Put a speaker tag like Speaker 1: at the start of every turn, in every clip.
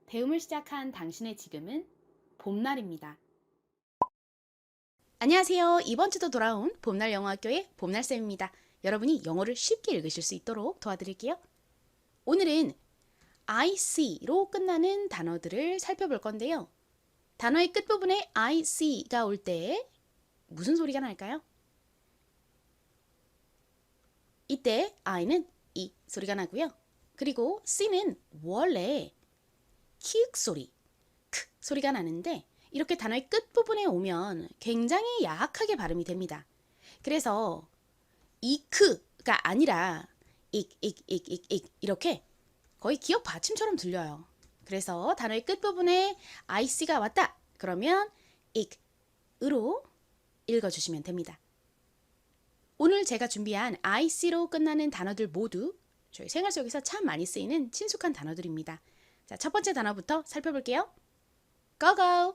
Speaker 1: 배움을 시작한 당신의 지금은 봄날입니다. 안녕하세요. 이번 주도 돌아온 봄날 영어학교의 봄날쌤입니다. 여러분이 영어를 쉽게 읽으실 수 있도록 도와드릴게요. 오늘은 IC로 끝나는 단어들을 살펴볼 건데요. 단어의 끝부분에 IC가 올 때 무슨 소리가 날까요? 이때 I는 이 소리가 나고요. 그리고 C는 원래 키읔 소리, 크 소리가 나는데 이렇게 단어의 끝부분에 오면 굉장히 약하게 발음이 됩니다. 그래서 이크가 아니라 익 이렇게 거의 기억 받침처럼 들려요. 그래서 단어의 끝부분에 IC가 왔다. 그러면 익으로 읽어주시면 됩니다. 오늘 제가 준비한 IC로 끝나는 단어들 모두 저희 생활 속에서 참 많이 쓰이는 친숙한 단어들입니다. 자, 첫 번째 단어부터 살펴볼게요. Go go!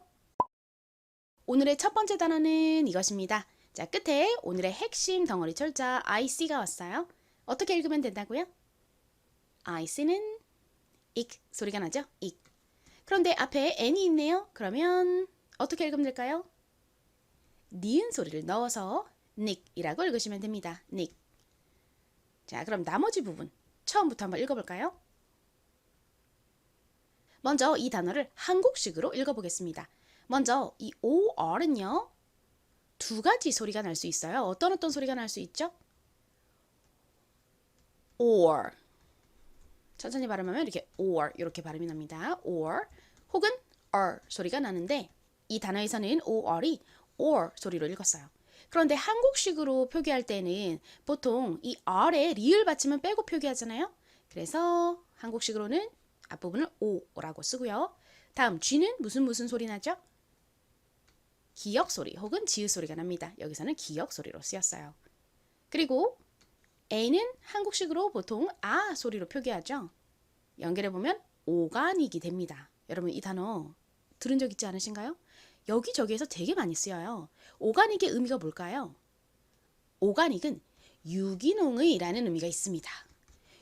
Speaker 1: 오늘의 첫 번째 단어는 이것입니다. 자, 끝에 오늘의 핵심 덩어리 철자 IC가 왔어요. 어떻게 읽으면 된다고요? IC는 익 소리가 나죠? 익. 그런데 앞에 N이 있네요. 그러면 어떻게 읽으면 될까요? 니은 소리를 넣어서 닉이라고 읽으시면 됩니다. 닉. 자, 그럼 나머지 부분 처음부터 한번 읽어볼까요? 먼저 이 단어를 한국식으로 읽어보겠습니다. 먼저 이 OR은요. 두 가지 소리가 날 수 있어요. 어떤 소리가 날 수 있죠? or. 천천히 발음하면 이렇게 or 이렇게 발음이 납니다. or 혹은 소리가 나는데 이 단어에서는 or이 or 소리로 읽었어요. 그런데 한국식으로 표기할 때는 보통 이 r에 리을 받침은 빼고 표기하잖아요. 그래서 한국식으로는 앞부분을 o라고 쓰고요. 다음 G는 무슨 소리 나죠? 기역 소리 혹은 지읒 소리가 납니다. 여기서는 기역 소리로 쓰였어요. 그리고 A는 한국식으로 보통 아 소리로 표기하죠. 연결해보면 오가닉이 됩니다. 여러분 이 단어 들은 적 있지 않으신가요? 여기저기에서 되게 많이 쓰여요. 오가닉의 의미가 뭘까요? 오가닉은 유기농의 라는 의미가 있습니다.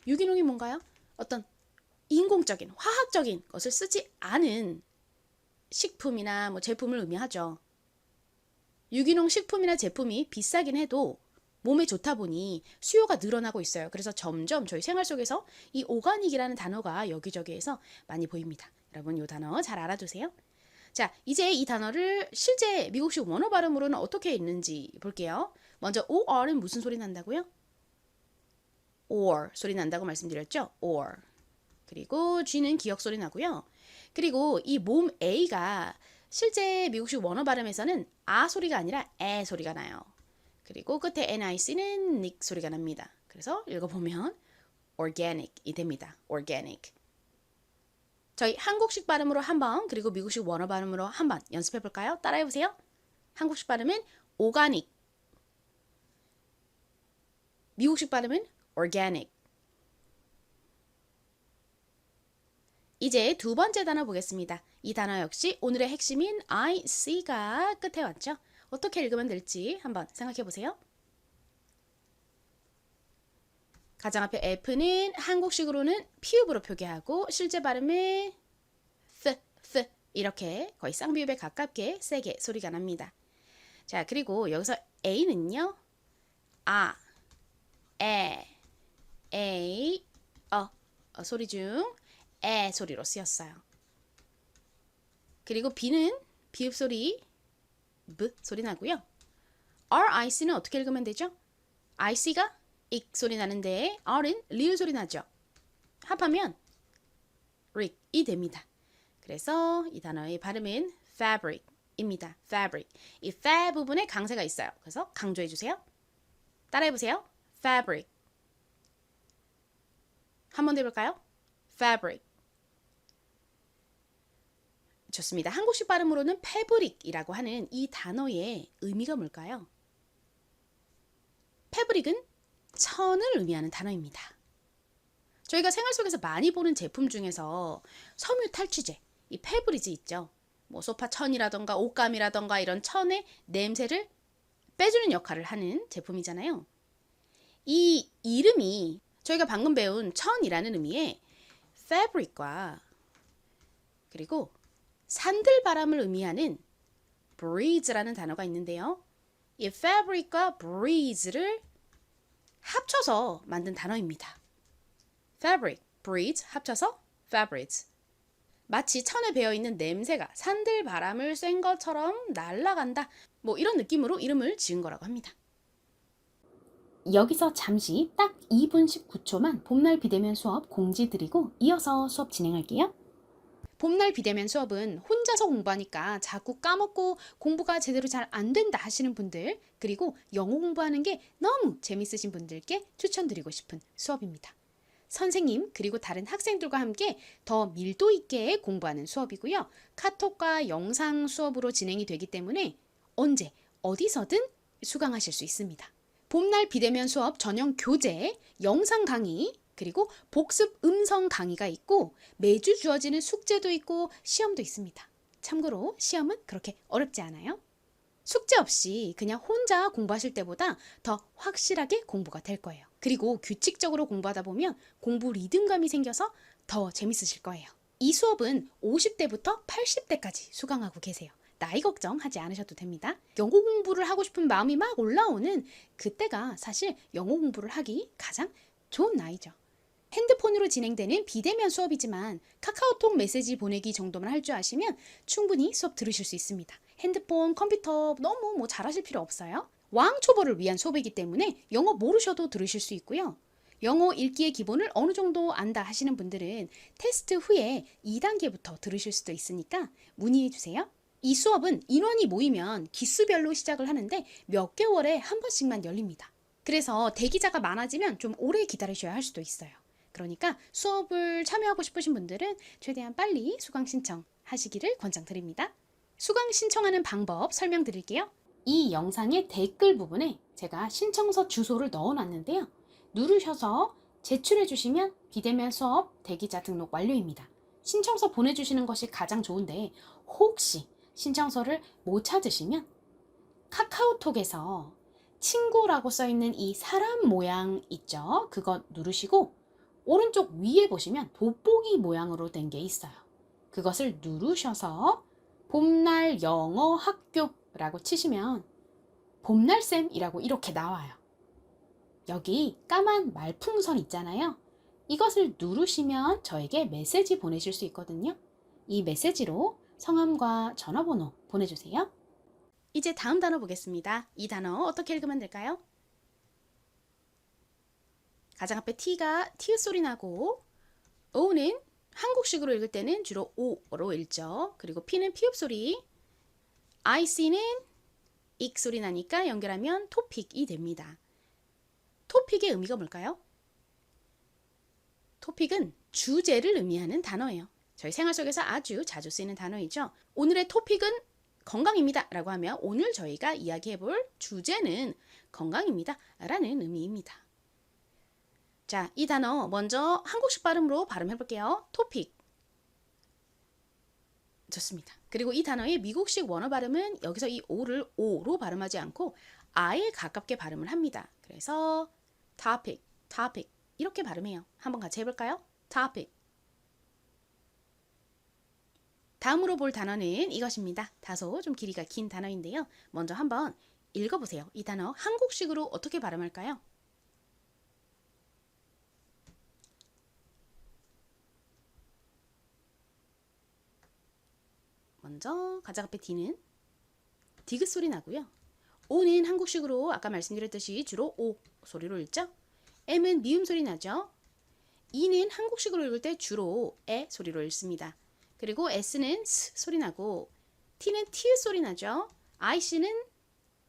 Speaker 1: 유기농이 뭔가요? 어떤 인공적인, 화학적인 것을 쓰지 않은 식품이나 제품을 의미하죠. 유기농 식품이나 제품이 비싸긴 해도 몸에 좋다 보니 수요가 늘어나고 있어요. 그래서 점점 저희 생활 속에서 이 오가닉이라는 단어가 여기저기에서 많이 보입니다. 여러분 이 단어 잘 알아두세요. 자, 이제 이 단어를 실제 미국식 원어 발음으로는 어떻게 읽는지 볼게요. 먼저 OR은 무슨 소리 난다고요? or 소리 난다고 말씀드렸죠? or. 그리고 G는 기역 소리 나고요. 그리고 이 몸 A가 실제 미국식 원어 발음에서는 아 소리가 아니라 에 소리가 나요. 그리고 끝에 NIC는 닉 소리가 납니다. 그래서 읽어보면 organic이 됩니다. organic. 저희 한국식 발음으로 한번 그리고 미국식 원어 발음으로 한번 연습해 볼까요? 따라해 보세요. 한국식 발음은 organic. 미국식 발음은 organic. 이제 두 번째 단어 보겠습니다. 이 단어 역시 오늘의 핵심인 IC가 끝에 왔죠. 어떻게 읽으면 될지 한번 생각해 보세요. 가장 앞에 F는 한국식으로는 피읍으로 표기하고 실제 발음은 th 이렇게 거의 쌍비읍에 가깝게 세게 소리가 납니다. 자, 그리고 여기서 A는요. 아, 에, 소리 중 에 소리로 쓰였어요. 그리고 B는 비읍 소리 B 소리 나고요. RIC는 어떻게 읽으면 되죠? IC가 익 소리 나는데 R은 리을 소리 나죠. 합하면 릭이 됩니다. 그래서 이 단어의 발음은 fabric입니다. fabric. 이 fa 부분에 강세가 있어요. 그래서 강조해 주세요. 따라해 보세요. fabric. 한 번 더 해볼까요? fabric. 좋습니다. 한국식 발음으로는 패브릭이라고 하는 이 단어의 의미가 뭘까요? 패브릭은 천을 의미하는 단어입니다. 저희가 생활 속에서 많이 보는 제품 중에서 섬유 탈취제, 이 패브리즈 있죠. 소파 천이라던가 옷감이라던가 이런 천의 냄새를 빼주는 역할을 하는 제품이잖아요. 이 이름이 저희가 방금 배운 천이라는 의미의 fabric과 그리고 산들바람을 의미하는 breeze라는 단어가 있는데요. 이 fabric과 breeze를 합쳐서 만든 단어입니다. fabric, breeze 합쳐서 fabrics. 마치 천에 배어있는 냄새가 산들바람을 쐰 것처럼 날아간다. 뭐 이런 느낌으로 이름을 지은 거라고 합니다. 여기서 잠시 딱 2분 19초만 봄날 비대면 수업 공지 드리고 이어서 수업 진행할게요. 봄날 비대면 수업은 혼자서 공부하니까 자꾸 까먹고 공부가 제대로 잘 안 된다 하시는 분들, 그리고 영어 공부하는 게 너무 재밌으신 분들께 추천드리고 싶은 수업입니다. 선생님 그리고 다른 학생들과 함께 더 밀도 있게 공부하는 수업이고요. 카톡과 영상 수업으로 진행이 되기 때문에 언제 어디서든 수강하실 수 있습니다. 봄날 비대면 수업 전용 교재, 영상 강의, 그리고 복습 음성 강의가 있고 매주 주어지는 숙제도 있고 시험도 있습니다. 참고로 시험은 그렇게 어렵지 않아요. 숙제 없이 그냥 혼자 공부하실 때보다 더 확실하게 공부가 될 거예요. 그리고 규칙적으로 공부하다 보면 공부 리듬감이 생겨서 더 재밌으실 거예요. 이 수업은 50대부터 80대까지 수강하고 계세요. 나이 걱정하지 않으셔도 됩니다. 영어 공부를 하고 싶은 마음이 막 올라오는 그때가 사실 영어 공부를 하기 가장 좋은 나이죠. 핸드폰으로 진행되는 비대면 수업이지만 카카오톡 메시지 보내기 정도만 할 줄 아시면 충분히 수업 들으실 수 있습니다. 핸드폰, 컴퓨터 너무 잘하실 필요 없어요. 왕초보를 위한 수업이기 때문에 영어 모르셔도 들으실 수 있고요. 영어 읽기의 기본을 어느 정도 안다 하시는 분들은 테스트 후에 2단계부터 들으실 수도 있으니까 문의해 주세요. 이 수업은 인원이 모이면 기수별로 시작을 하는데 몇 개월에 한 번씩만 열립니다. 그래서 대기자가 많아지면 좀 오래 기다리셔야 할 수도 있어요. 그러니까 수업을 참여하고 싶으신 분들은 최대한 빨리 수강 신청하시기를 권장드립니다. 수강 신청하는 방법 설명드릴게요. 이 영상의 댓글 부분에 제가 신청서 주소를 넣어놨는데요. 누르셔서 제출해 주시면 비대면 수업 대기자 등록 완료입니다. 신청서 보내주시는 것이 가장 좋은데 혹시 신청서를 못 찾으시면 카카오톡에서 친구라고 써있는 이 사람 모양 있죠? 그거 누르시고 오른쪽 위에 보시면 돋보기 모양으로 된 게 있어요. 그것을 누르셔서 봄날 영어 학교라고 치시면 봄날쌤이라고 이렇게 나와요. 여기 까만 말풍선 있잖아요. 이것을 누르시면 저에게 메시지 보내실 수 있거든요. 이 메시지로 성함과 전화번호 보내주세요. 이제 다음 단어 보겠습니다. 이 단어 어떻게 읽으면 될까요? 가장 앞에 T가 T 소리 나고 O는 한국식으로 읽을 때는 주로 O로 읽죠. 그리고 P는 피읍 소리, IC는 익 소리 나니까 연결하면 토픽이 됩니다. 토픽의 의미가 뭘까요? 토픽은 주제를 의미하는 단어예요. 저희 생활 속에서 아주 자주 쓰이는 단어이죠. 오늘의 토픽은 건강입니다 라고 하면 오늘 저희가 이야기해 볼 주제는 건강입니다 라는 의미입니다. 자, 이 단어 먼저 한국식 발음으로 발음해 볼게요. 토픽. 좋습니다. 그리고 이 단어의 미국식 원어 발음은 여기서 이 O를 O로 발음하지 않고 I에 가깝게 발음을 합니다. 그래서 topic, topic 이렇게 발음해요. 한번 같이 해볼까요? topic. 다음으로 볼 단어는 이것입니다. 다소 좀 길이가 긴 단어인데요. 먼저 한번 읽어보세요. 이 단어 한국식으로 어떻게 발음할까요? 먼저 가장 앞에 D는 디귿 소리 나고요. O는 한국식으로 아까 말씀드렸듯이 주로 O 소리로 읽죠. M은 미음 소리 나죠. E는 한국식으로 읽을 때 주로 에 소리로 읽습니다. 그리고 S는 스 소리 나고 T는 티 소리 나죠. IC는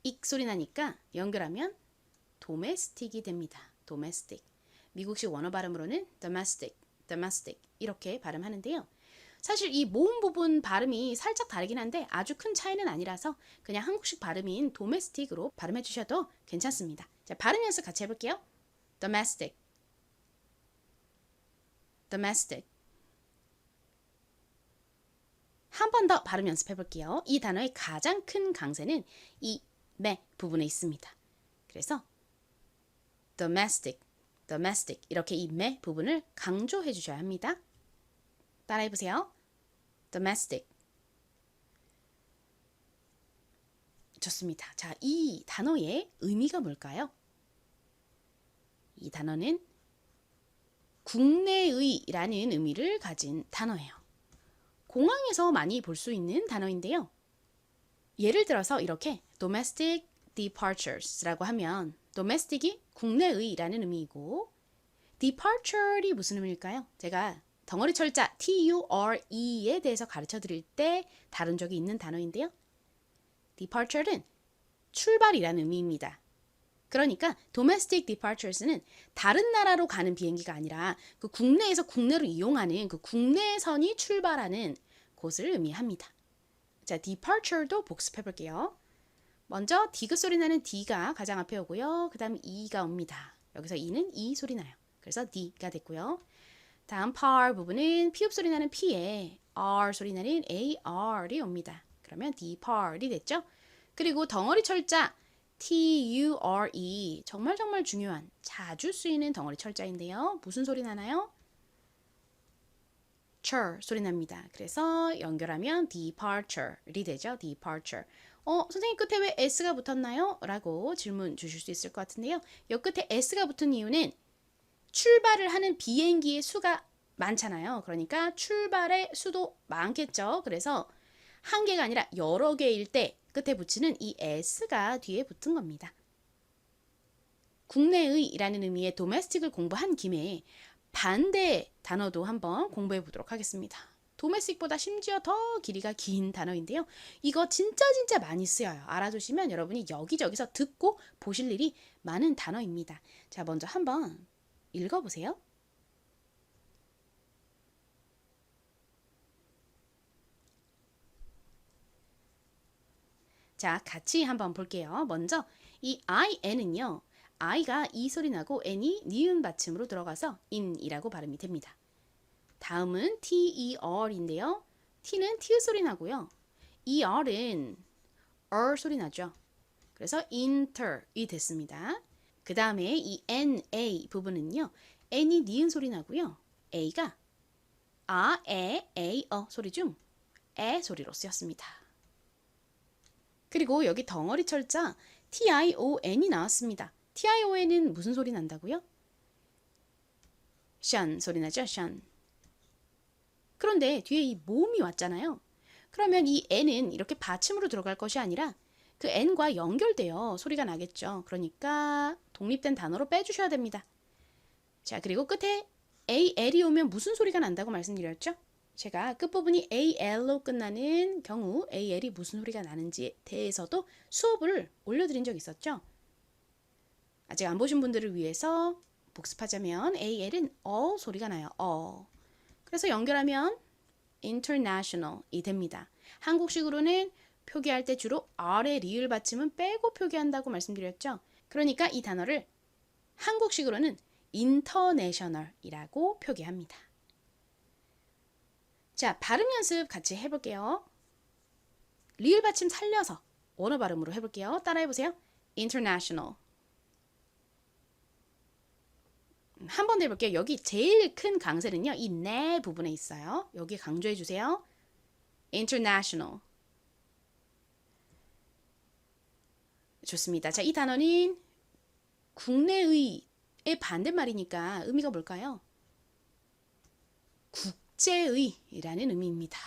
Speaker 1: 익 소리 나니까 연결하면 domestic이 됩니다. domestic. 미국식 원어 발음으로는 domestic, domestic 이렇게 발음하는데요. 사실 이 모음 부분 발음이 살짝 다르긴 한데 아주 큰 차이는 아니라서 그냥 한국식 발음인 domestic으로 발음해 주셔도 괜찮습니다. 자, 발음 연습 같이 해볼게요. domestic, domestic. 한 번 더 발음 연습해 볼게요. 이 단어의 가장 큰 강세는 이 매 부분에 있습니다. 그래서 domestic, domestic 이렇게 이 매 부분을 강조해 주셔야 합니다. 따라해 보세요. domestic. 좋습니다. 자, 이 단어의 의미가 뭘까요? 이 단어는 국내의라는 의미를 가진 단어예요. 공항에서 많이 볼 수 있는 단어인데요. 예를 들어서 이렇게 domestic departures라고 하면 domestic이 국내의라는 의미이고 departure이 무슨 의미일까요? 제가 덩어리 철자 T-U-R-E에 대해서 가르쳐 드릴 때 다룬 적이 있는 단어인데요. departure는 출발이라는 의미입니다. 그러니까 domestic departures는 다른 나라로 가는 비행기가 아니라 그 국내에서 국내로 이용하는 그 국내선이 출발하는 곳을 의미합니다. 자, departure도 복습해 볼게요. 먼저 디귿 소리 나는 D가 가장 앞에 오고요. 그 다음 E가 옵니다. 여기서 E는 E 소리 나요. 그래서 D가 됐고요. 다음 par 부분은 피읍 소리 나는 P에 R 소리 나는 AR이 옵니다. 그러면 depart이 됐죠? 그리고 덩어리 철자 T-U-R-E 정말 중요한 자주 쓰이는 덩어리 철자인데요. 무슨 소리 나나요? cher 소리 납니다. 그래서 연결하면 departure이 되죠. departure. 선생님 끝에 왜 s가 붙었나요? 라고 질문 주실 수 있을 것 같은데요. 여 끝에 s가 붙은 이유는 출발을 하는 비행기의 수가 많잖아요. 그러니까 출발의 수도 많겠죠. 그래서 한 개가 아니라 여러 개일 때 끝에 붙이는 이 s가 뒤에 붙은 겁니다. 국내의라는 의미의 domestic을 공부한 김에 반대 단어도 한번 공부해 보도록 하겠습니다. domestic보다 심지어 더 길이가 긴 단어인데요. 이거 진짜 많이 쓰여요. 알아두시면 여러분이 여기저기서 듣고 보실 일이 많은 단어입니다. 자, 먼저 한번 읽어보세요. 자, 같이 한번 볼게요. 먼저 이 in은요. i가 이 소리 나고 n이 니은 받침으로 들어가서 in이라고 발음이 됩니다. 다음은 ter인데요. t는 t 소리 나고요. er은 소리 나죠. 그래서 inter이 됐습니다. 그 다음에 이 na 부분은요. n이 니은 소리 나고요. a가 소리 중 에 소리로 쓰였습니다. 그리고 여기 덩어리 철자 tion이 나왔습니다. tion은 무슨 소리 난다고요? 션 소리 나죠? 션. 그런데 뒤에 이 모음이 왔잖아요. 그러면 이 n은 이렇게 받침으로 들어갈 것이 아니라 그 n과 연결되어 소리가 나겠죠. 그러니까 독립된 단어로 빼주셔야 됩니다. 자, 그리고 끝에 al이 오면 무슨 소리가 난다고 말씀드렸죠? 제가 끝부분이 al로 끝나는 경우 al이 무슨 소리가 나는지에 대해서도 수업을 올려드린 적 있었죠. 아직 안 보신 분들을 위해서 복습하자면 al은 소리가 나요. 그래서 연결하면 international이 됩니다. 한국식으로는 표기할 때 주로 R의 리을 받침은 빼고 표기한다고 말씀드렸죠. 그러니까 이 단어를 한국식으로는 international이라고 표기합니다. 자, 발음 연습 같이 해볼게요. 리을 받침 살려서 원어 발음으로 해볼게요. 따라해보세요. international. 한 번 더 해볼게요. 여기 제일 큰 강세는요. 이 네 부분에 있어요. 여기 강조해주세요. international. 좋습니다. 자, 이 단어는 국내의의 반대말이니까 의미가 뭘까요? 국제의라는 의미입니다.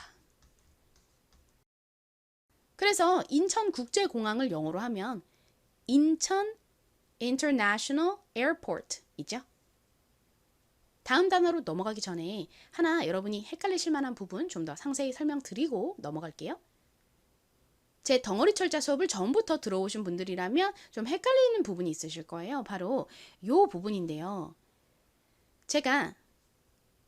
Speaker 1: 그래서 인천국제공항을 영어로 하면 인천 International Airport이죠. 다음 단어로 넘어가기 전에 하나 여러분이 헷갈리실 만한 부분 좀 더 상세히 설명드리고 넘어갈게요. 제 덩어리 철자 수업을 전부터 들어오신 분들이라면 좀 헷갈리는 부분이 있으실 거예요. 바로 이 부분인데요. 제가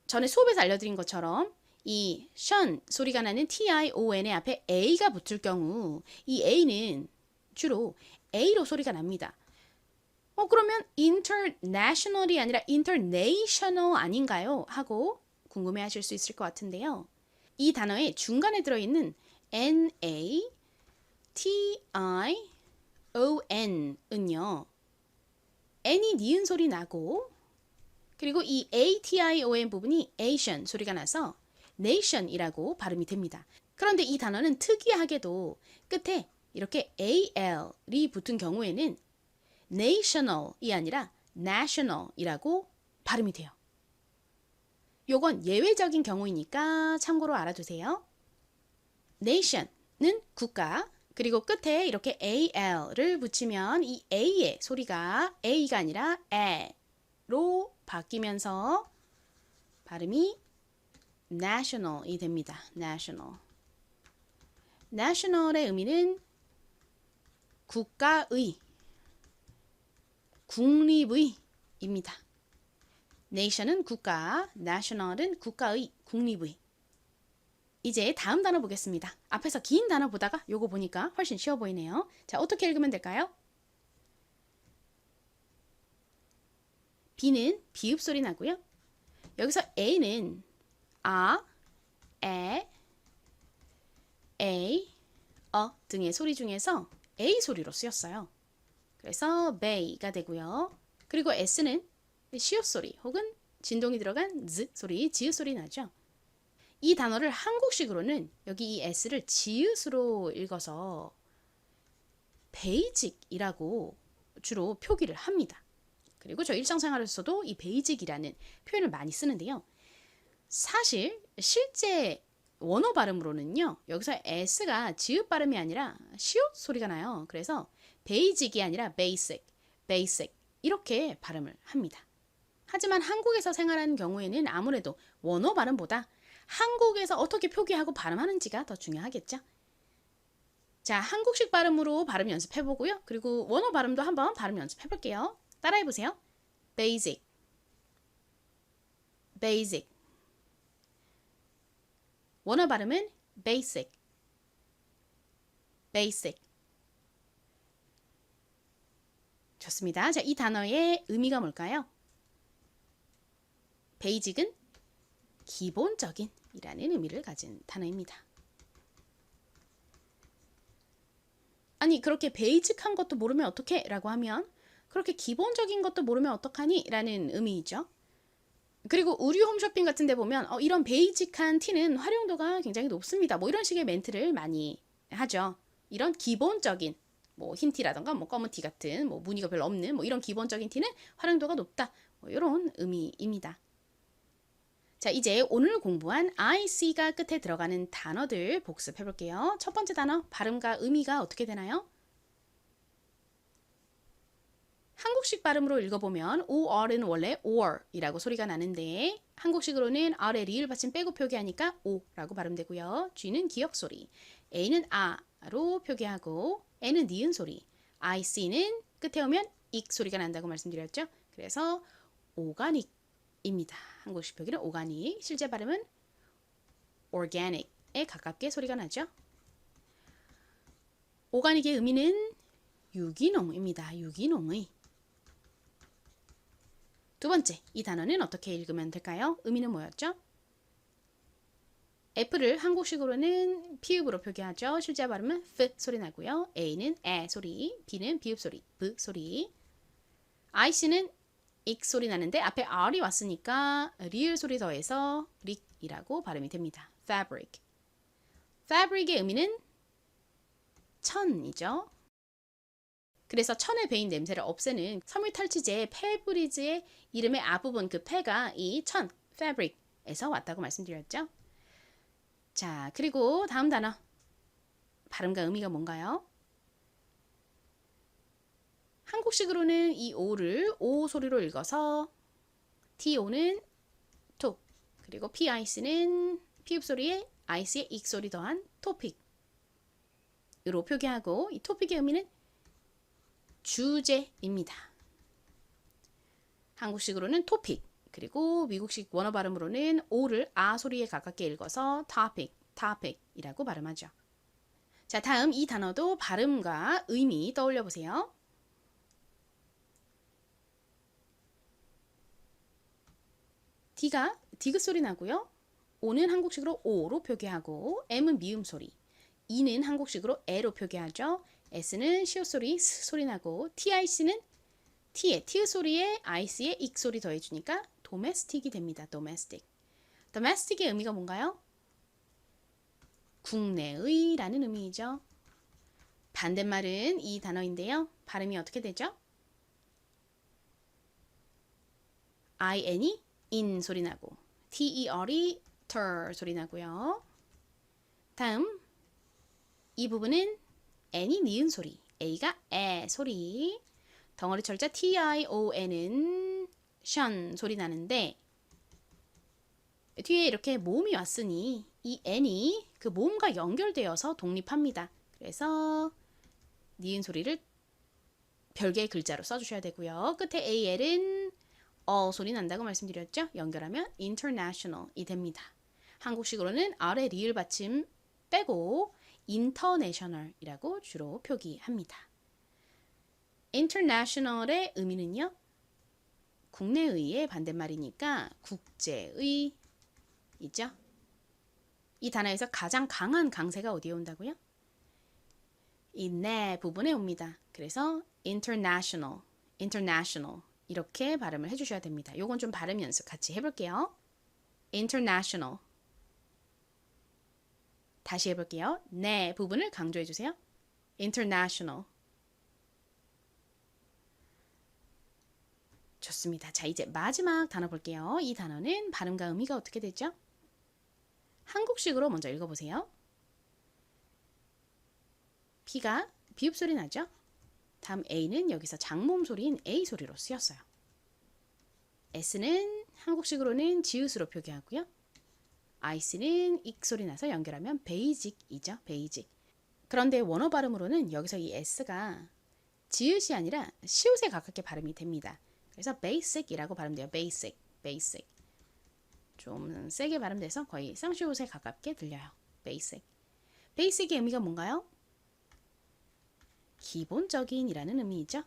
Speaker 1: 전에 수업에서 알려드린 것처럼 이 션 소리가 나는 tion의 앞에 a가 붙을 경우 이 a는 주로 a로 소리가 납니다. 그러면 international이 아니라 international 아닌가요? 하고 궁금해 하실 수 있을 것 같은데요. 이 단어의 중간에 들어있는 nation은요. n이 니은 소리 나고 그리고 이 ation 부분이 Asian 소리가 나서 nation이라고 발음이 됩니다. 그런데 이 단어는 특이하게도 끝에 이렇게 al이 붙은 경우에는 national이 아니라 national이라고 발음이 돼요. 요건 예외적인 경우이니까 참고로 알아두세요. nation은 국가, 그리고 끝에 이렇게 al을 붙이면 이 a의 소리가 a가 아니라 에로 바뀌면서 발음이 national이 됩니다. national. national의 의미는 국가의, 국립의입니다. nation은 국가, national은 국가의, 국립의. 이제 다음 단어 보겠습니다. 앞에서 긴 단어 보다가 요거 보니까 훨씬 쉬워 보이네요. 자, 어떻게 읽으면 될까요? B는 비읍 소리 나고요. 여기서 A는 아, 에, 등의 소리 중에서 A 소리로 쓰였어요. 그래서 bay가 되고요. 그리고 S는 시옷 소리 혹은 진동이 들어간 Z 소리, 지읒 소리 나죠. 이 단어를 한국식으로는 여기 이 S를 지읒으로 읽어서 베이직이라고 주로 표기를 합니다. 그리고 저 일상생활에서도 이 베이직이라는 표현을 많이 쓰는데요. 사실 실제 원어 발음으로는요. 여기서 S가 지읒 발음이 아니라 시옷 소리가 나요. 그래서 베이직이 아니라 basic 이렇게 발음을 합니다. 하지만 한국에서 생활하는 경우에는 아무래도 원어 발음보다 한국에서 어떻게 표기하고 발음하는지가 더 중요하겠죠. 자, 한국식 발음으로 발음 연습해보고요. 그리고 원어 발음도 한번 발음 연습해볼게요. 따라해보세요. basic. 원어 발음은 basic. 좋습니다. 자, 이 단어의 의미가 뭘까요? 베이직은 기본적인 이라는 의미를 가진 단어입니다. 아니, 그렇게 베이직한 것도 모르면 어떡해? 라고 하면 그렇게 기본적인 것도 모르면 어떡하니? 라는 의미이죠. 그리고 우리 홈쇼핑 같은 데 보면 이런 베이직한 티는 활용도가 굉장히 높습니다. 뭐 이런 식의 멘트를 많이 하죠. 이런 기본적인 뭐 흰 티라던가 뭐 검은 티 같은 뭐 무늬가 별로 없는 뭐 이런 기본적인 티는 활용도가 높다. 뭐 이런 의미입니다. 자, 이제 오늘 공부한 IC가 끝에 들어가는 단어들 복습해 볼게요. 첫 번째 단어, 발음과 의미가 어떻게 되나요? 한국식 발음으로 읽어보면 OR은 원래 OR이라고 소리가 나는데 한국식으로는 R에 리을 받침 빼고 표기하니까 O라고 발음되고요. G는 기역 소리, A는 A로 표기하고 N은 니은 소리, IC는 끝에 오면 익 소리가 난다고 말씀드렸죠. 그래서 오가닉입니다. 한국식 표기는 오가닉, 실제 발음은 organic에 가깝게 소리가 나죠. 오가닉의 의미는 유기농입니다. 유기농의. 두 번째, 이 단어는 어떻게 읽으면 될까요? 의미는 뭐였죠? F를 한국식으로는 피읍으로 표기하죠. 실제 발음은 F 소리 나고요. A는 에 소리, B는 비읍 소리, B 소리. IC는 익 소리 나는데 앞에 R이 왔으니까 리을 소리 더해서 릭이라고 발음이 됩니다. fabric. fabric의 의미는 천이죠. 그래서 천에 배인 냄새를 없애는 섬유탈취제 페브리즈의 이름의 앞부분 그 페가 이 천, fabric에서 왔다고 말씀드렸죠. 자, 그리고 다음 단어. 발음과 의미가 뭔가요? 한국식으로는 이 O를 O 소리로 읽어서 TO는 톡, 그리고 PIC는 피읍 소리에 IC의 익 소리 더한 토픽으로 표기하고 이 토픽의 의미는 주제입니다. 한국식으로는 토픽, 그리고 미국식 원어 발음으로는 O를 아 소리에 가깝게 읽어서 topic이라고 발음하죠. 자, 다음 이 단어도 발음과 의미 떠올려 보세요. D가 디귿 소리 나고요. O는 한국식으로 O로 표기하고 M은 미음 소리, E는 한국식으로 에로 표기하죠. S는 시옷 소리, 스 소리 나고 TIC는 T의 티읕 소리에 IC의 익 소리 더해주니까 domestic이 됩니다. domestic의 의미가 뭔가요? 국내의라는 의미이죠. 반대말은 이 단어인데요. 발음이 어떻게 되죠? in이 in 소리 나고 ter이 ter 소리 나고요. 다음 이 부분은 n이 니은 소리, a가 에 소리, 덩어리 철자 tion은 션 소리 나는데 뒤에 이렇게 모음이 왔으니 이 n이 그 모음과 연결되어서 독립합니다. 그래서 니은 소리를 별개의 글자로 써주셔야 되고요. 끝에 al은 소리 난다고 말씀드렸죠? 연결하면 international이 됩니다. 한국식으로는 아래 리을 받침 빼고 international이라고 주로 표기합니다. international의 의미는요. 국내의의 반대말이니까 국제의이죠. 이 단어에서 가장 강한 강세가 어디에 온다고요? 이 네 부분에 옵니다. 그래서 international 이렇게 발음을 해주셔야 됩니다. 요건 좀 발음 연습 같이 해볼게요. international 다시 해볼게요. 네 부분을 강조해주세요. international 좋습니다. 자 이제 마지막 단어 볼게요. 이 단어는 발음과 의미가 어떻게 되죠? 한국식으로 먼저 읽어보세요. B가 비읍 소리 나죠? 다음 A는 여기서 장모음 소리인 A 소리로 쓰였어요. S는 한국식으로는 지읒으로 표기하고요. IC는 익 소리 나서 연결하면 베이직이죠. 베이직. 그런데 원어 발음으로는 여기서 이 S가 지읒이 아니라 시읒에 가깝게 발음이 됩니다. 그래서 basic이라고 발음돼요. basic. 좀 세게 발음돼서 거의 쌍시읒에 가깝게 들려요. basic의 의미가 뭔가요? 기본적인 이라는 의미이죠.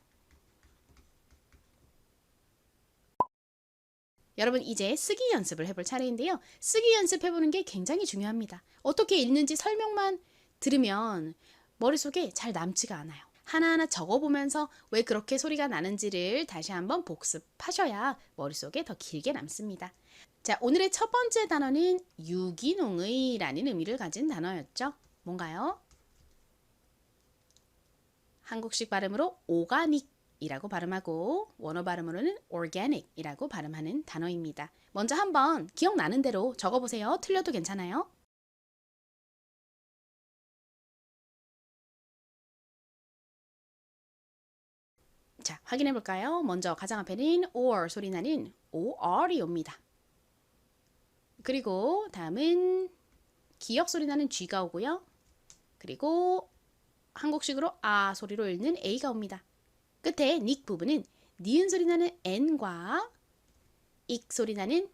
Speaker 1: 여러분 이제 쓰기 연습을 해볼 차례인데요. 쓰기 연습해보는 게 굉장히 중요합니다. 어떻게 읽는지 설명만 들으면 머릿속에 잘 남지가 않아요. 하나하나 적어보면서 왜 그렇게 소리가 나는지를 다시 한번 복습하셔야 머릿속에 더 길게 남습니다. 자, 오늘의 첫 번째 단어는 유기농의라는 의미를 가진 단어였죠. 뭔가요? 한국식 발음으로 오가닉이라고 발음하고 원어 발음으로는 organic이라고 발음하는 단어입니다. 먼저 한번 기억나는 대로 적어보세요. 틀려도 괜찮아요. 자, 확인해 볼까요? 먼저 가장 앞에는 or 소리 나는 or이 옵니다. 그리고 다음은 기역 소리 나는 g가 오고요. 그리고 한국식으로 아 소리로 읽는 a가 옵니다. 끝에 닉 부분은 니은 소리 나는 n과 익 소리 나는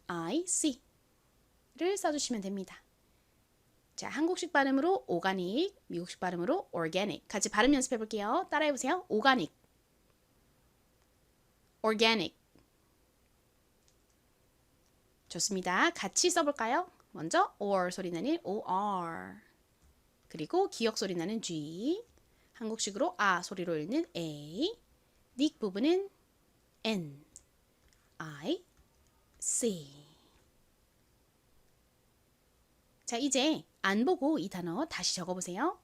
Speaker 1: ic를 써주시면 됩니다. 자, 한국식 발음으로 오가닉, 미국식 발음으로 organic. 같이 발음 연습해 볼게요. 따라해 보세요. 오가닉, organic. 좋습니다. 같이 써볼까요? 먼저 or 소리 나는 or, 그리고 기역 소리 나는 g, 한국식으로 아 소리로 읽는 a, 닉 부분은 n, i, c. 자, 이제 안 보고 이 단어 다시 적어보세요.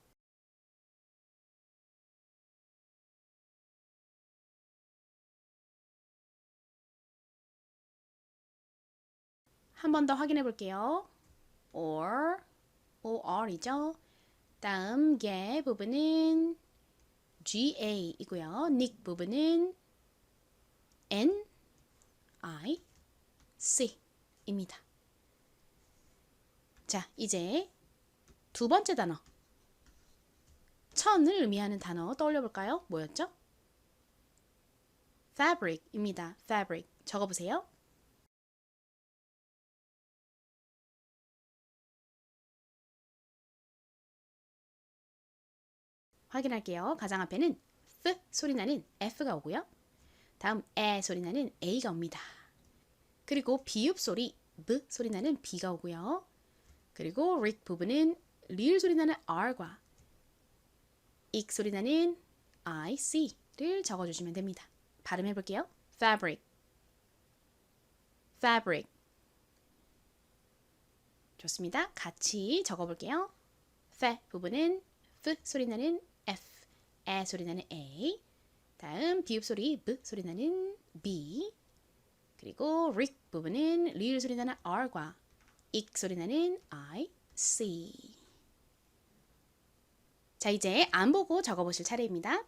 Speaker 1: 한 번 더 확인해 볼게요. or이죠. 다음 게 부분은 ga이고요. 닉 부분은 n, i, c입니다. 자, 이제 두 번째 단어. 천을 의미하는 단어 떠올려 볼까요? 뭐였죠? fabric입니다. fabric. 적어보세요. 확인할게요. 가장 앞에는 F 소리 나는 F가 오고요. 다음 에 소리 나는 A가 옵니다. 그리고 비읍 소리 B 소리 나는 B가 오고요. 그리고 릭 부분은 리을 소리 나는 R과 익 소리 나는 IC를 적어주시면 됩니다. 발음해 볼게요. fabric. 좋습니다. 같이 적어볼게요. fe 부분은 F 소리 나는 F, 에 소리 나는 A. 다음 비읍 소리 B 소리 나는 B. 그리고 릭 부분은 리을 소리 나는 R과 익 소리 나는 I, C. 자, 이제 안 보고 적어보실 차례입니다.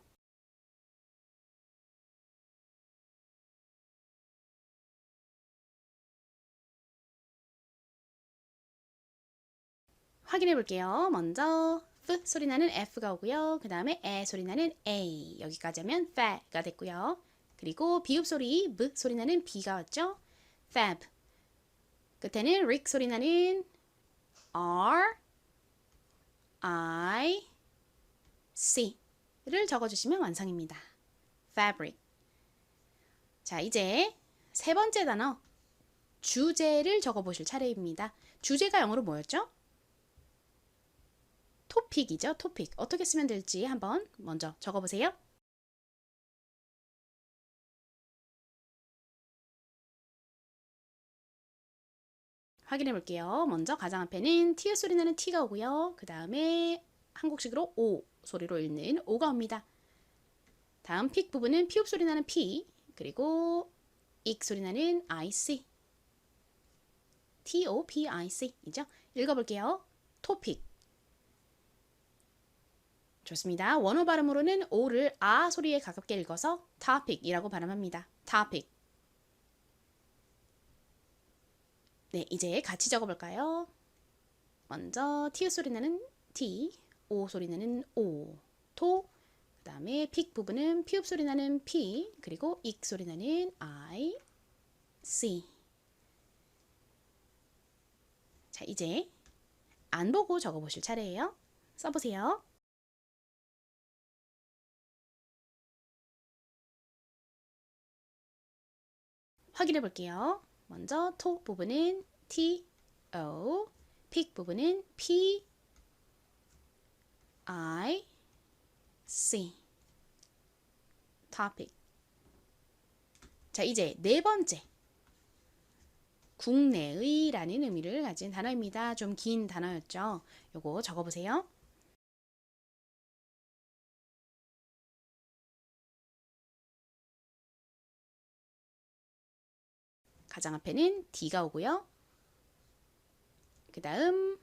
Speaker 1: 확인해 볼게요. 먼저 F 소리 나는 F가 오고요. 그 다음에 에 소리 나는 A. 여기까지 하면 fab가 됐고요. 그리고 비읍 소리 B 소리 나는 B가 왔죠. fab. 끝에는 릭 소리 나는 R, I, C를 적어주시면 완성입니다. fabric. 자, 이제 세 번째 단어 주제를 적어보실 차례입니다. 주제가 영어로 뭐였죠? 토픽이죠. 토픽. 어떻게 쓰면 될지 한번 먼저 적어보세요. 확인해 볼게요. 먼저 가장 앞에는 T 소리 나는 T가 오고요. 그 다음에 한국식으로 O 소리로 읽는 O가 옵니다. 다음 픽 부분은 피읍 소리 나는 P, 그리고 익 소리 나는 IC. TOPIC이죠. 읽어볼게요. 토픽. 좋습니다. 원어 발음으로는 O를 아 소리에 가깝게 읽어서 topic이라고 발음합니다. topic. 네, 이제 같이 적어볼까요? 먼저 T 소리 나는 T, O 소리 나는 O, 토. 그 다음에 픽 부분은 피읍 소리 나는 P, 그리고 익 소리 나는 I, C. 자, 이제 안 보고 적어보실 차례예요. 써보세요. 확인해 볼게요. 먼저 토 부분은 T, O, 픽 부분은 P, I, C. topic. 자, 이제 네 번째. 국내의라는 의미를 가진 단어입니다. 좀 긴 단어였죠. 요거 적어보세요. 가장 앞에는 D가 오고요. 그 다음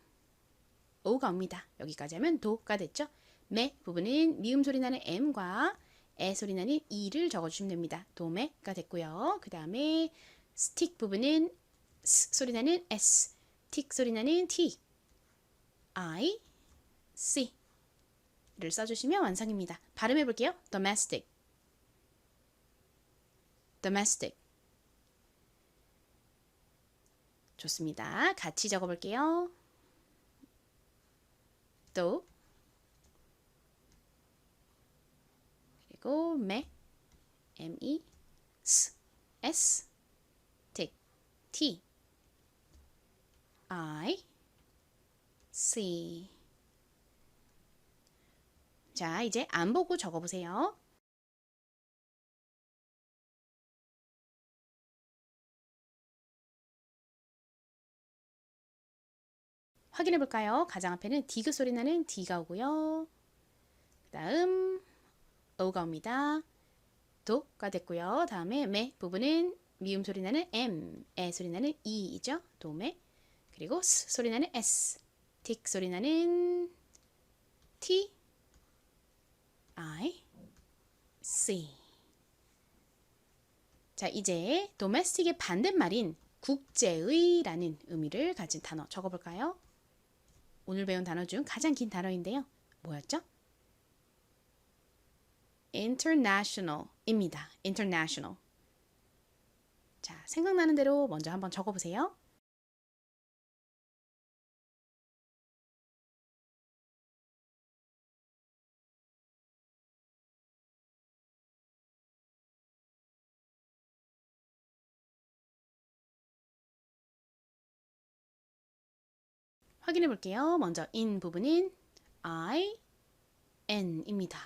Speaker 1: O가 옵니다. 여기까지 하면 도가 됐죠. 매 부분은 미음 소리 나는 M과 에 소리 나는 E를 적어주시면 됩니다. 도매가 됐고요. 그 다음에 스틱 부분은 S 소리 나는 S, 틱 소리 나는 T, I, C를 써주시면 완성입니다. 발음해 볼게요. domestic, domestic. 좋습니다. 같이 적어볼게요. 또 그리고 매, M-E, S, 틱, T, I, C. 자, 이제 안 보고 적어보세요. 확인해 볼까요? 가장 앞에는 디귿 소리 나는 D가 오고요. 그 다음 O가 옵니다. 도가 됐고요. 다음에 매 부분은 미음 소리 나는 M, 에 소리 나는 E이죠. 도매. 그리고 S 소리 나는 S, 틱 소리 나는 T, I, C. 자, 이제 domestic의 반대말인 국제의라는 의미를 가진 단어 적어볼까요? 오늘 배운 단어 중 가장 긴 단어인데요. 뭐였죠? international입니다. international. 자, 생각나는 대로 먼저 한번 적어보세요. 확인해 볼게요. 먼저 in 부분은 I, N입니다.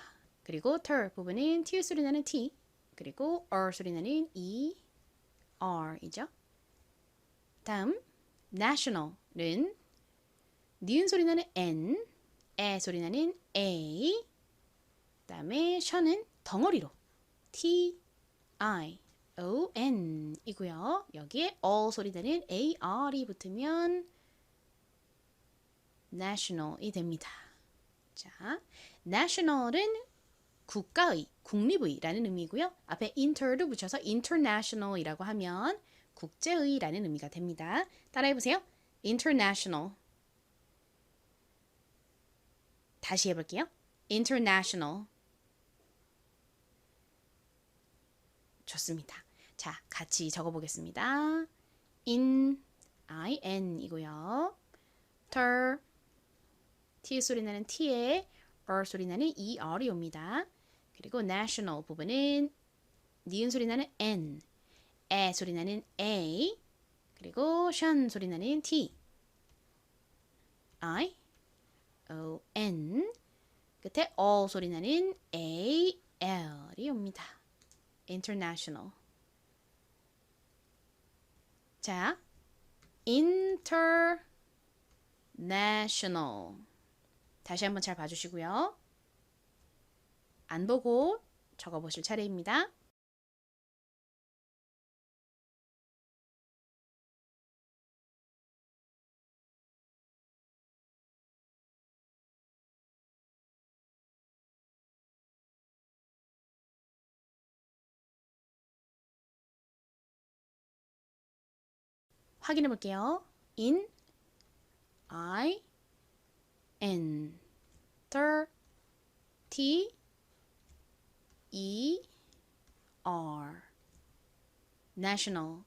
Speaker 1: 그리고 ter 부분은 T 소리 나는 T, 그리고 R 소리 나는 R이죠. 다음 national은 니은 소리 나는 N, 에 소리 나는 A, 그 다음에 션은 덩어리로 T, I, O, N 이고요. 여기에 all 소리 나는 AR이 붙으면 national이 됩니다. 자, national은 국가의, 국립의라는 의미고요. 앞에 inter도 붙여서 international이라고 하면 국제의라는 의미가 됩니다. 따라해보세요. international. 다시 해볼게요. international. 좋습니다. 자, 같이 적어보겠습니다. IN이고요. ter, T 소리 나는 T에 소리 나는 ER이 옵니다. 그리고 national 부분은 니은 소리 나는 N, 에 소리 나는 A, 그리고 션 소리 나는 T, I, O, N, 끝에 all 소리 나는 A, L이 옵니다. international. 자, international. 다시 한번 잘 봐주시고요. 안 보고 적어보실 차례입니다. 확인해 볼게요. in, I, N, ter, T, E, R, national.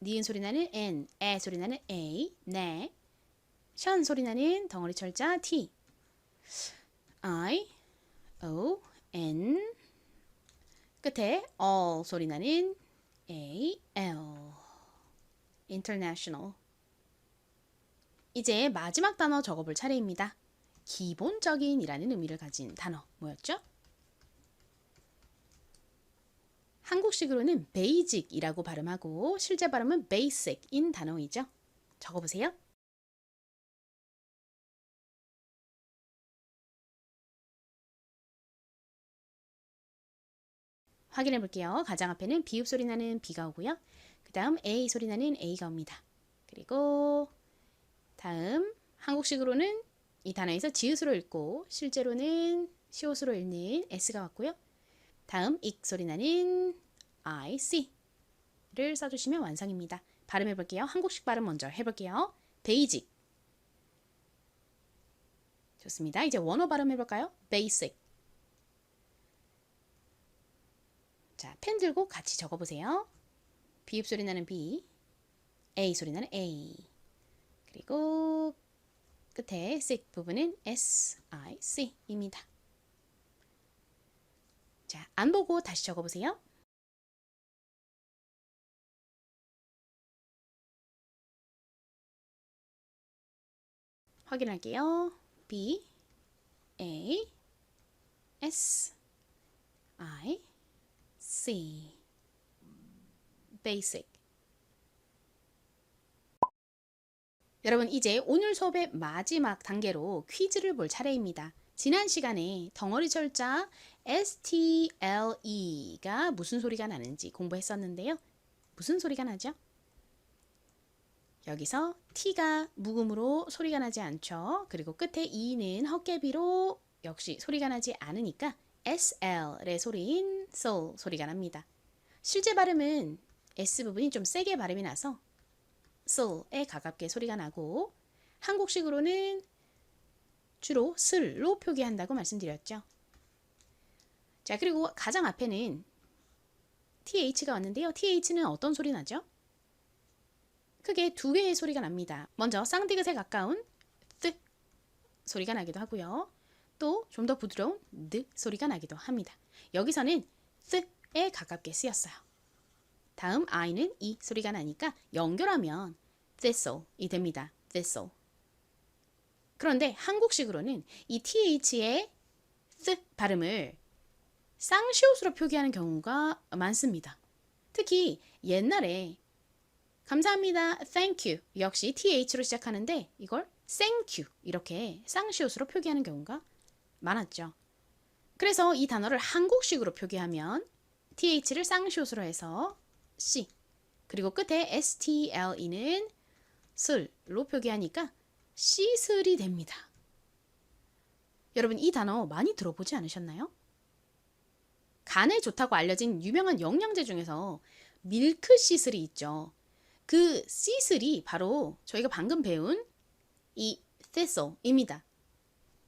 Speaker 1: 니은 소리 나는 N, 에 소리 나는 A, 네. 션 소리 나는 덩어리 철자 T, I, O, N, 끝에 all 소리 나는 A, L, international. 이제 마지막 단어 적어볼 차례입니다. 기본적인 이라는 의미를 가진 단어 뭐였죠? 한국식으로는 basic이라고 발음하고 실제 발음은 basic인 단어이죠. 적어보세요. 확인해 볼게요. 가장 앞에는 비읍 소리 나는 B가 오고요. 그 다음 A 소리 나는 A가 옵니다. 그리고 다음 한국식으로는 이 단어에서 지읒으로 읽고 실제로는 시옷으로 읽는 S가 왔고요. 다음 익 소리 나는 I, C를 써주시면 완성입니다. 발음해 볼게요. 한국식 발음 먼저 해볼게요. 베이직. 좋습니다. 이제 원어 발음해 볼까요? basic. 자, 펜 들고 같이 적어보세요. 비읍 소리 나는 B, A 소리 나는 A, 그리고 끝에 sick 부분은 SIC입니다. 자, 안 보고 다시 적어보세요. 확인할게요. B, A, S, I, C. basic. 여러분 이제 오늘 수업의 마지막 단계로 퀴즈를 볼 차례입니다. 지난 시간에 덩어리 철자 STLE가 무슨 소리가 나는지 공부했었는데요. 무슨 소리가 나죠? 여기서 T가 묵음으로 소리가 나지 않죠. 그리고 끝에 E는 헛개비로 역시 소리가 나지 않으니까 SL의 소리인 soul 소리가 납니다. 실제 발음은 S 부분이 좀 세게 발음이 나서 soul에 가깝게 소리가 나고 한국식으로는 주로 슬로 표기한다고 말씀드렸죠. 자, 그리고 가장 앞에는 TH가 왔는데요. TH는 어떤 소리 나죠? 크게 두 개의 소리가 납니다. 먼저 쌍디귿에 가까운 th 소리가 나기도 하고요. 또 좀 더 부드러운 드 소리가 나기도 합니다. 여기서는 th에 가깝게 쓰였어요. 다음 I는 이 소리가 나니까 연결하면 thistle이 됩니다. thistle. 그런데 한국식으로는 이 TH의 th 발음을 쌍시옷으로 표기하는 경우가 많습니다. 특히 옛날에 감사합니다. Thank you. 역시 th로 시작하는데 이걸 thank you 이렇게 쌍시옷으로 표기하는 경우가 많았죠. 그래서 이 단어를 한국식으로 표기하면 th를 쌍시옷으로 해서 c 그리고 끝에 stle는 슬로 표기하니까 시슬이 됩니다. 여러분 이 단어 많이 들어보지 않으셨나요? 간에 좋다고 알려진 유명한 영양제 중에서 밀크 시슬이 있죠. 그 시슬이 바로 저희가 방금 배운 이 thistle입니다.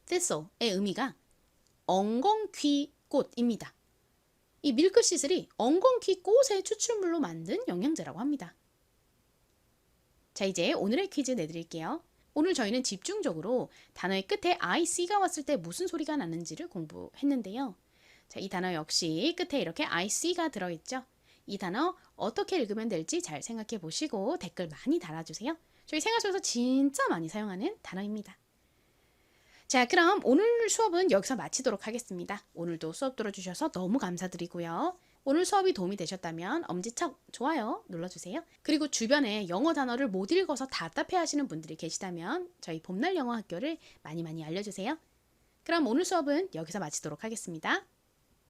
Speaker 1: thistle의 의미가 엉겅퀴 꽃입니다. 이 밀크 시슬이 엉겅퀴 꽃의 추출물로 만든 영양제라고 합니다. 자, 이제 오늘의 퀴즈 내드릴게요. 오늘 저희는 집중적으로 단어의 끝에 IC가 왔을 때 무슨 소리가 나는지를 공부했는데요. 자, 이 단어 역시 끝에 이렇게 IC가 들어있죠. 이 단어 어떻게 읽으면 될지 잘 생각해 보시고 댓글 많이 달아주세요. 저희 생활 속에서 진짜 많이 사용하는 단어입니다. 자, 그럼 오늘 수업은 여기서 마치도록 하겠습니다. 오늘도 수업 들어주셔서 너무 감사드리고요. 오늘 수업이 도움이 되셨다면 엄지척 좋아요 눌러주세요. 그리고 주변에 영어 단어를 못 읽어서 답답해 하시는 분들이 계시다면 저희 봄날 영어 학교를 많이 알려주세요. 그럼 오늘 수업은 여기서 마치도록 하겠습니다.